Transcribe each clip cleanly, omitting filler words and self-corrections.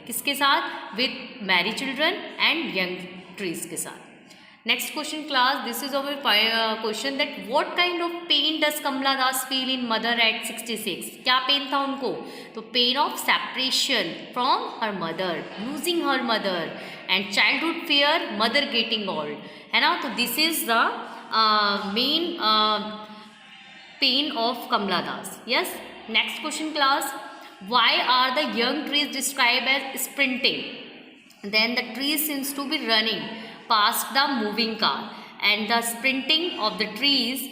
किसके साथ? With merry children and young trees के साथ। Next question class, this is our question that what kind of pain does Kamala Das feel in mother at 66? क्या pain था उनको? तो pain of separation from her mother, losing her mother, and childhood fear, mother getting old, है ना। तो this is the main pain of Kamala Das. Yes. Next question class, why are the young trees described as sprinting? Then the tree seems to be running past the moving car, and the sprinting of the trees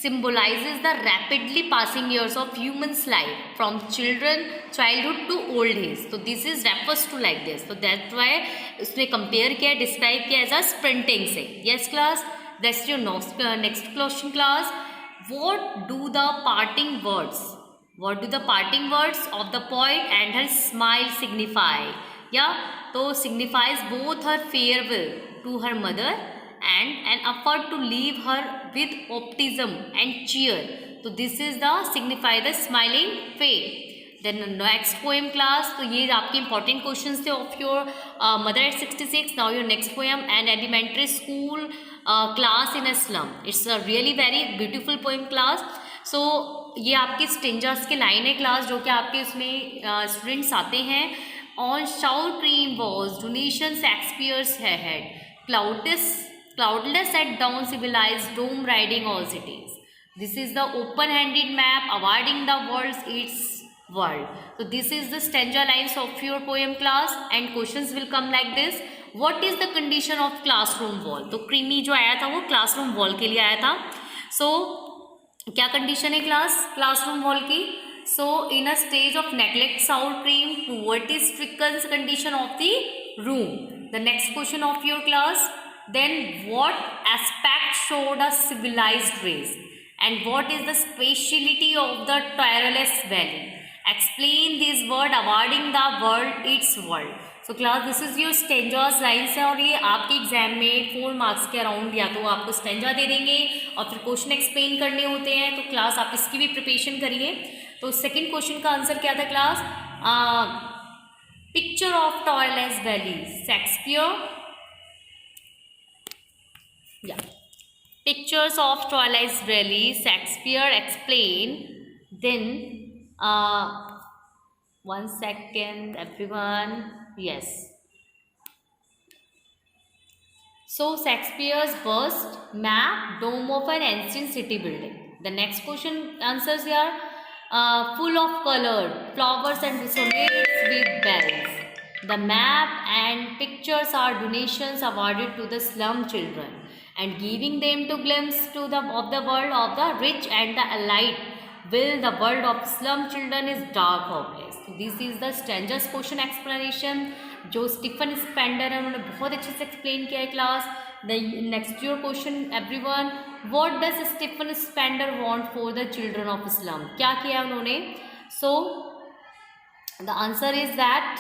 symbolizes the rapidly passing years of humans life from childhood to old age. So this is refers to like this, so that's why उसने compare किया, describe किया as a sprinting से। Yes class, that's your next question class, what do the parting words of the poet and her smile signify? Yeah, so signifies both her farewell to her mother and an effort to leave her with optimism and cheer. So this is the signify the smiling face. Then next poem class, तो ये आपके important questions थे of your mother at 66. Now your next poem, an elementary school class in a slum. It's a really very beautiful poem class. सो ये आपके स्टेंजर्स के line है class, जो कि आपके उसमें स्टूडेंट्स आते हैं। On sour cream walls donation Shakespeare's head, cloudless at dawn civilize dome riding all cities, this is the open handed map awarding the world its world. तो this is the stanza lines of your poem class, and questions will come like this, what is the condition of classroom wall? तो creamy जो आया था वो classroom wall के लिए आया था। सो क्या कंडीशन है क्लासरूम वॉल की? So in a stage of neglect sour cream poverty stricken condition of the room. The next question of your class, then what aspect showed a civilized race and what is the speciality of the Tyrolese valley? Explain this word awarding the world its world. So class this is your stanzas lines है, और ये आपके exam में 4 marks के around या तो आपको स्टेंजर दे देंगे और फिर क्वेश्चन एक्सप्लेन करने होते हैं। तो क्लास आप इसकी भी प्रिपरेशन करिए। तो सेकंड क्वेश्चन का आंसर क्या था class? Picture of Tyrolese valley, Shakespeare, या pictures of Tyrolese valley, Shakespeare explain. Then 1 second everyone, yes. So Shakespeare's bust map dome of an ancient city building. The next question answers here, full of color, flowers and resonates with bells. The map and pictures are donations awarded to the slum children and giving them to glimpse to of the world of the rich and the elite. Will the world of slum children is dark hopeless. So this is the Stanger's question explanation, जो Stephen Spender है उन्होंने बहुत अच्छे से explain किया है class. The next your question everyone, what does Stephen Spender want for the children of slum? क्या किया उन्होंने? So the answer is that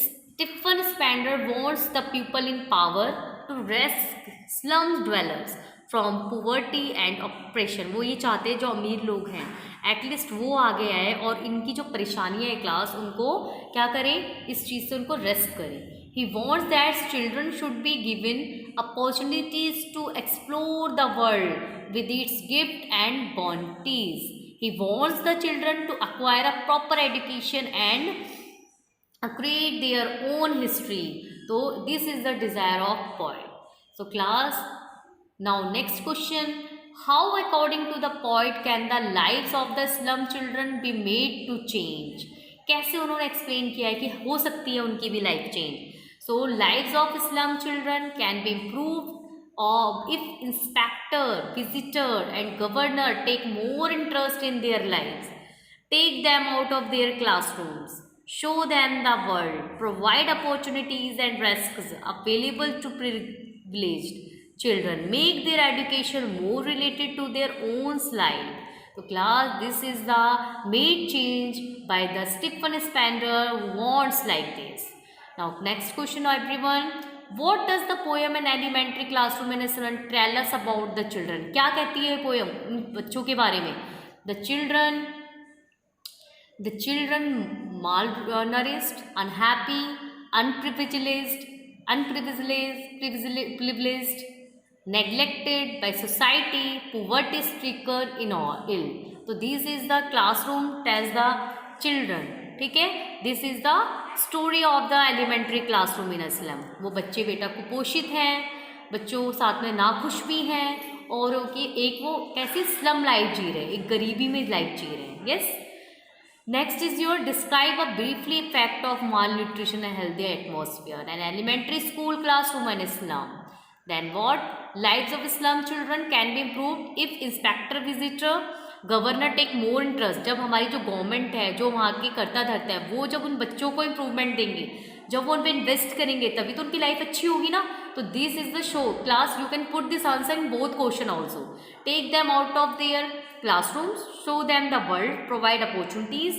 Stephen Spender wants the people in power to rescue slum dwellers from poverty and oppression. वो ये चाहते हैं जो अमीर लोग हैं एटलीस्ट वो आगे आए और इनकी जो परेशानियाँ है क्लास उनको क्या करें, इस चीज़ से उनको रेस्क करें। He wants that children should be given opportunities to explore the world with its gift and bounties. He wants the children to acquire a proper education and create their own history. तो this is the desire of poet. So class, now next question, how according to the poet can the lives of the slum children be made to change? कैसे उन्होंने explain किया है कि हो सकती है उनकी भी life change. So lives of slum children can be improve if inspector, visitor and governor take more interest in their lives, take them out of their classrooms, show them the world, provide opportunities and risks available to privileged children, make their education more related to their own life. So class, this is the made change by the Stephen Spender who wants like this. Now next question everyone, what does the poem an elementary classroom in a slum tell us about the children? क्या कहती है poem उन बच्चों के बारे में? The children malnourished, unhappy, privileged, neglected by society, poverty stricken, ill. So this is the classroom tells the children. ठीक है, this is the story of the elementary classroom in a slum. वो बच्चे बेटा कुपोषित हैं, बच्चों साथ में नाखुश भी हैं, और कि एक वो कैसी स्लम लाइफ जी रहे हैं, एक गरीबी में लाइफ जी रहे हैं. Yes. Next is your describe a briefly effect of malnutrition and healthy atmosphere and elementary school classroom in a slum. Then what? Lives of Islam children can be improved if inspector visitor governor take more interest. जब हमारी जो government है, जो वहाँ की करता धरता है, वो जब उन बच्चों को इम्प्रूवमेंट देंगे, जब वो उन पर इन्वेस्ट करेंगे, तभी तो उनकी लाइफ अच्छी होगी ना. तो this is the show class. You can put this answer in both question also. Take them out of their classrooms, show them the world, provide opportunities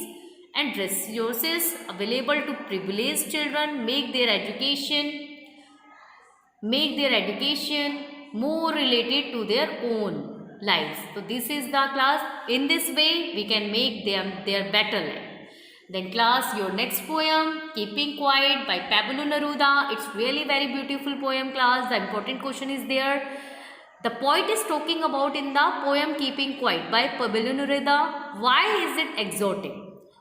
and resources available to privileged children, make their education more related to their own lives. So this is the class. In this way we can make them their better life. Then class, your next poem, Keeping Quiet by Pablo Neruda. It's really very beautiful poem class. The important question is there. The poet is talking about in the poem Keeping Quiet by Pablo Neruda. Why is it exotic?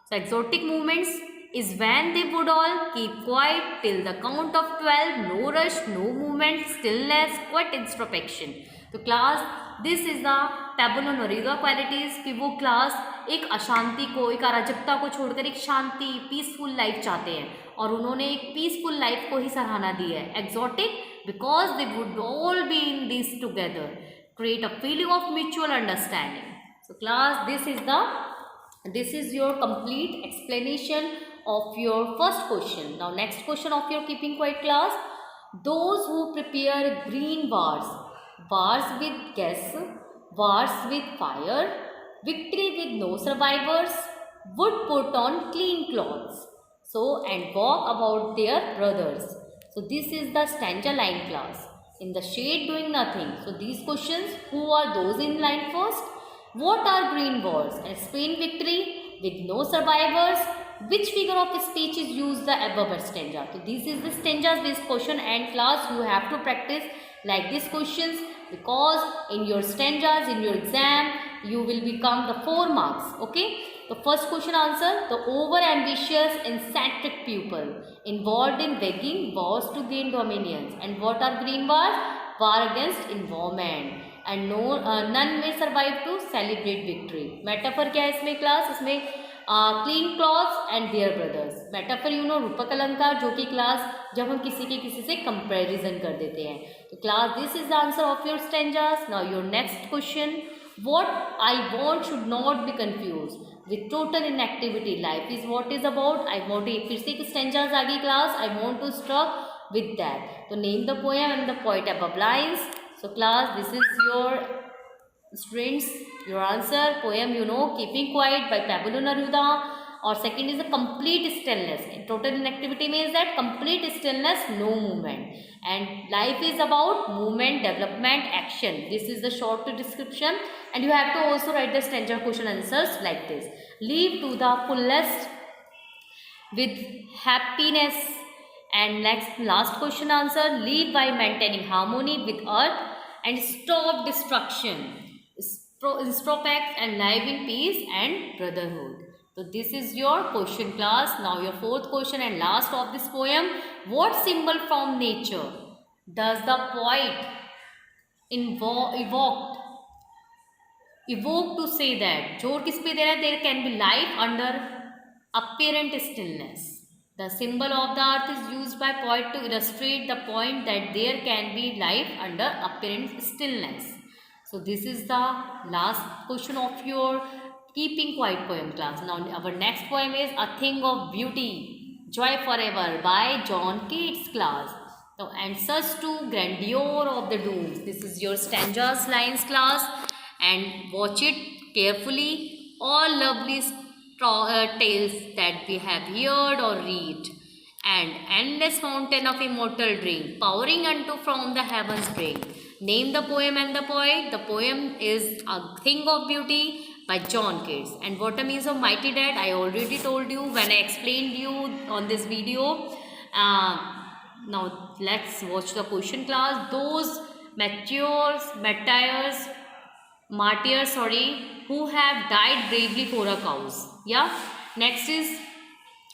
So exotic movements is when they would all keep quiet till the count of 12. No rush, no movement, stillness, quiet introspection. तो class, this is the Pablo Neruda qualities कि वो class एक अशांति को, एक अराजकता को छोड़कर एक शांति, पीसफुल लाइफ चाहते हैं, और उन्होंने एक पीसफुल लाइफ को ही सराहना दी है. Exotic because they would all be in this together, create a feeling of mutual understanding. So class, this is your complete explanation of your first question. Now next question of your Keeping Quiet class. Those who prepare green wars with gas, wars with fire, victory with no survivors, would put on clean clothes, so and walk about their brothers. So this is the stanza line class. In the shade doing nothing. So these questions, who are those in line first? What are green wars? And explain victory with no survivors. Which figure of speech is used the above stanza? So this is the stanzas based question, and class you have to practice like these questions, because in your stanzas, in your exam, you will become the 4 marks. Okay. The first question answer: the over ambitious and eccentric pupil involved in begging wars to gain dominions. And what are green wars? War against environment. And no none may survive to celebrate victory. Metaphor क्या है इसमें class? इसमें clean clothes and their brothers. Metaphor you know रूपक अलंकार, जो कि class जब हम किसी से कंपैरिजन कर देते हैं. तो class, this is the answer of your stanzas. Now your next question, what I want should not be confuse with total inactivity. Life is what is about. I want, फिर से एक स्टेंजास आ गई class. I want to stop with that. So name the poem and the poet above lines. So class, this is your students, your answer. Poem you know, Keeping Quiet by Pablo Neruda. Or second is a complete stillness. Total inactivity means that complete stillness, no movement. And life is about movement, development, action. This is the short description, and you have to also write the stanza question answers like this. Live to the fullest with happiness. And last question answer, live by maintaining harmony with earth and stop destruction, introspect and live in peace and brotherhood. So this is your question class. Now your fourth question and last of this poem, what symbol from nature does the poet evoke to say that, जोर किस पे दे रहा है, there can be life under apparent stillness. The symbol of the earth is used by poet to illustrate the point that there can be life under apparent stillness. So this is the last question of your Keeping Quiet poem class. Now our next poem is A Thing of Beauty, Joy Forever by John Keats class. So answers to grandeur of the dooms. This is your stanzas lines class, and watch it carefully. All lovely tales that we have heard or read, and endless fountain of immortal drink, powering unto from the heavens spring. Name the poem and the poet. The poem is A Thing of Beauty by John Keats. And what the means of mighty dad, I already told you when I explained you on this video. Now let's watch the question class. Those martyrs, who have died bravely for a cause. Yeah. Next is,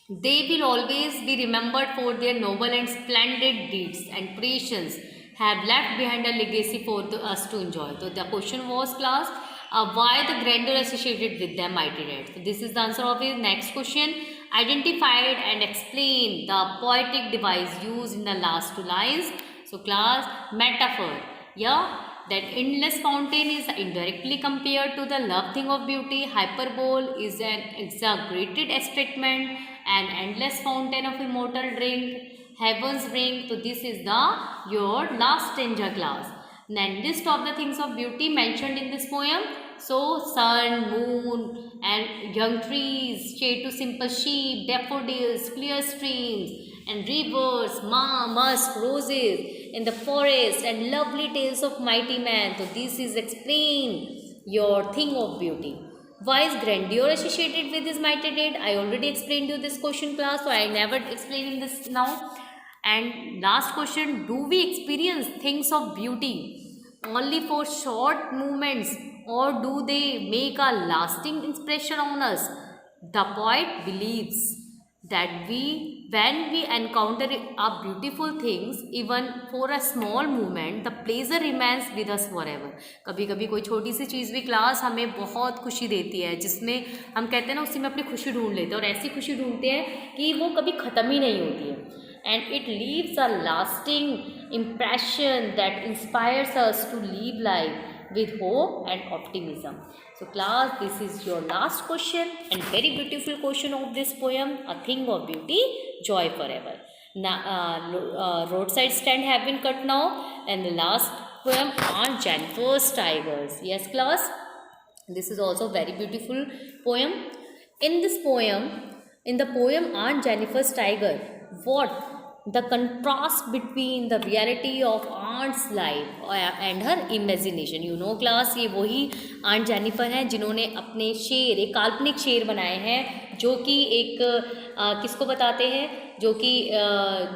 they will always be remembered for their noble and splendid deeds, and patience have left behind a legacy for us to enjoy. So the question was, class, why the grandeur associated with them mighty dead? So this is the answer of his next question. Identified and explain the poetic device used in the last two lines. So class, metaphor. Yeah, that endless fountain is indirectly compared to the love thing of beauty. Hyperbole is an exaggerated statement. An endless fountain of immortal drink, heaven's drink. So this is the your last stanza, class. Then list of the things of beauty mentioned in this poem. So sun, moon, and young trees, shade to simple sheep, daffodils, clear streams, and rivers, musk, roses in the forest, and lovely tales of mighty man. So this is explain your thing of beauty. Why is grandeur associated with this mighty dead? I already explained you this question, class, so I never explain in this now. And last question, do we experience things of beauty only for short moments, or do they make a lasting impression on us? The poet believes that when we encounter a beautiful things, even for a small moment, the pleasure remains with us forever. कभी कभी कोई छोटी सी चीज़ भी, class, हमें बहुत खुशी देती है, जिसमें हम कहते हैं ना, उसी में अपनी खुशी ढूंढ लेते हैं, और ऐसी खुशी ढूंढते हैं कि वो कभी ख़त्म ही नहीं होती है. And it leaves a lasting impression that inspires us to live life with hope and optimism. So class, this is your last question and very beautiful question of this poem, A Thing of Beauty, Joy Forever. Now, roadside stand have been cut now, and the last poem, Aunt Jennifer's Tigers. Yes, class, this is also very beautiful poem. In the poem Aunt Jennifer's Tiger, what the contrast between the reality of aunt's life and her imagination. You know, class, ये वही aunt Jennifer हैं जिन्होंने अपने शेर, एक काल्पनिक शेर बनाए हैं, जो कि एक किसको बताते हैं, जो कि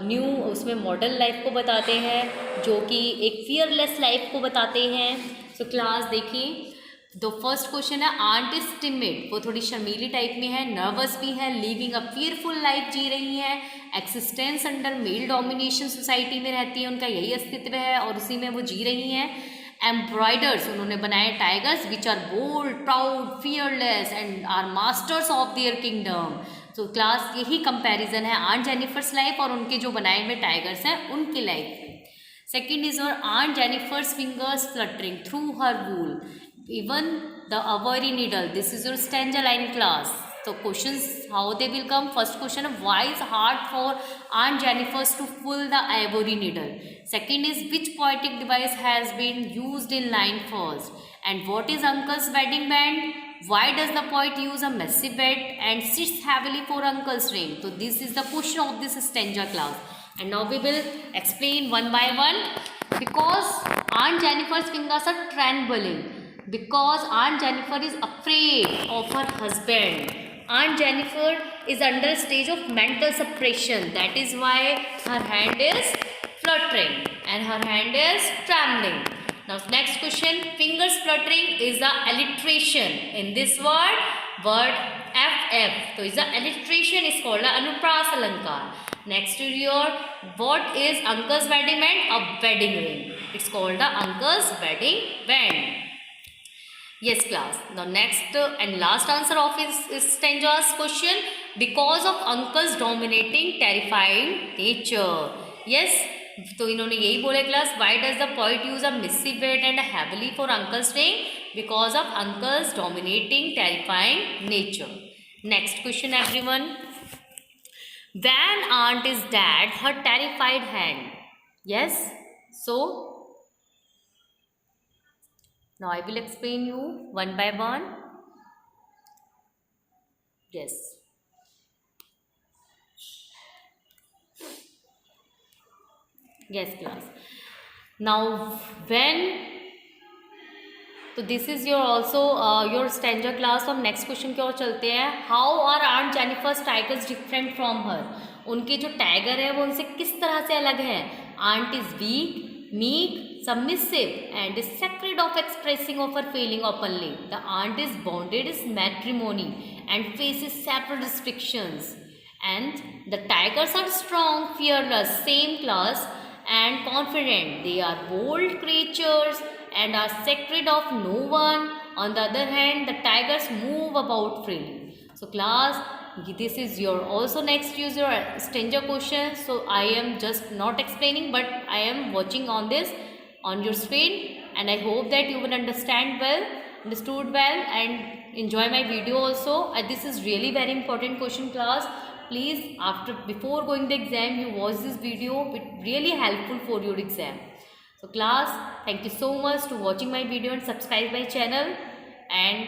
न्यू उसमें मॉडर्न लाइफ को बताते हैं, जो कि एक फियरलेस लाइफ को बताते हैं. सो क्लास देखिए, द फर्स्ट क्वेश्चन है, आंट इज टिमिड, वो थोड़ी शर्मीली टाइप में है, नर्वस भी है, लिविंग अ फियरफुल लाइफ जी रही है, existence under male domination society में रहती है, उनका यही अस्तित्व है और उसी में वो जी रही हैं. एम्ब्रॉयडर्स, उन्होंने बनाए tigers which are bold, proud, fearless and are masters of their kingdom. तो क्लास, यही कंपैरिजन है आंट जेनिफर्स लाइफ और उनके जो बनाए हुए टाइगर्स हैं उनकी लाइफ में. सेकेंड इज और aunt Jennifer's fingers fluttering through her wool, even the ivory needle. This is your stanza line, class. So questions, how they will come. First question, why is hard for Aunt Jennifer's to pull the ivory needle? Second is, which poetic device has been used in line first? And what is uncle's wedding band? Why does the poet use a massive bed and sits heavily for uncle's ring? So this is the question of this stanza, class. And now we will explain one by one. Because Aunt Jennifer's fingers are trembling, because Aunt Jennifer is afraid of her husband. Aunt Jennifer is under a stage of mental suppression. That is why her hand is fluttering and her hand is trembling. Now next question, fingers fluttering is the alliteration in this word FF. So is the alliteration is called the Anupras Alankar. Next to your, what is uncle's wedding band? A wedding ring. It's called the uncle's wedding band. Yes, class. Now next and last answer of his stanza's question, because of uncle's dominating terrifying nature. Yes, तो इन्होंने यही बोले class, why does the poet use a missive bed and a heavily for uncle's ring? Because of uncle's dominating terrifying nature. Next question, everyone. When aunt is dead, her terrified hand. Yes, so now I will explain you one by one. Yes. Yes, class. Now when तो this is your also your standard class. तो हम next question की ओर चलते हैं। How are aunt Jennifer's tigers different from her? उनके जो tiger है वो उनसे किस तरह से अलग है? Aunt is weak, meek, submissive, and is sacred of expressing of her feeling openly. The aunt is bonded in matrimony and faces several restrictions. And the tigers are strong, fearless, same class, and confident. They are bold creatures and are sacred of no one. On the other hand, the tigers move about freely. So class, this is your also next use your stranger question. So I am just not explaining, but I am watching on this on your screen, and I hope that you will understood well, and enjoy my video also. This is really very important question, class. Please, before going the exam, you watch this video. It really helpful for your exam. So class, thank you so much to watching my video and subscribe my channel, and